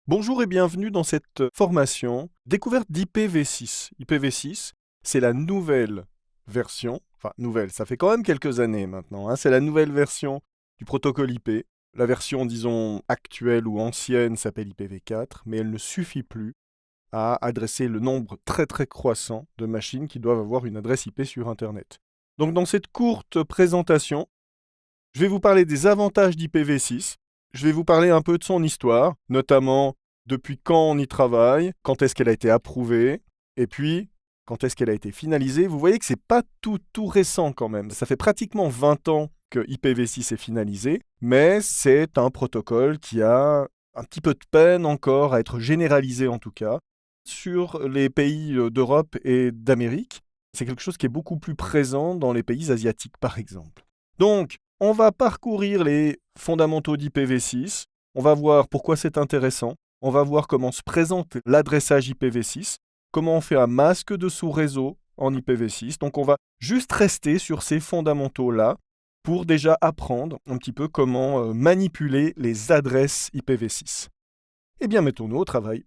Bonjour et bienvenue dans cette formation découverte d'IPv6. IPv6, c'est la nouvelle version, enfin nouvelle, ça fait quand même quelques années maintenant, c'est la nouvelle version du protocole IP. La version, disons, actuelle ou ancienne s'appelle IPv4, mais elle ne suffit plus à adresser le nombre très très croissant de machines qui doivent avoir une adresse IP sur Internet. Donc dans cette courte présentation, je vais vous parler des avantages d'IPv6. Je vais vous parler un peu de son histoire, notamment depuis quand on y travaille, quand est-ce qu'elle a été approuvée, et puis quand est-ce qu'elle a été finalisée. Vous voyez que c'est pas tout récent quand même. Ça fait pratiquement 20 ans que IPv6 est finalisé, mais c'est un protocole qui a un petit peu de peine encore à être généralisé en tout cas sur les pays d'Europe et d'Amérique. C'est quelque chose qui est beaucoup plus présent dans les pays asiatiques par exemple. Donc, on va parcourir les fondamentaux d'IPv6, on va voir pourquoi c'est intéressant, on va voir comment se présente l'adressage IPv6, comment on fait un masque de sous-réseau en IPv6. Donc on va juste rester sur ces fondamentaux-là pour déjà apprendre un petit peu comment manipuler les adresses IPv6. Eh bien, mettons-nous au travail.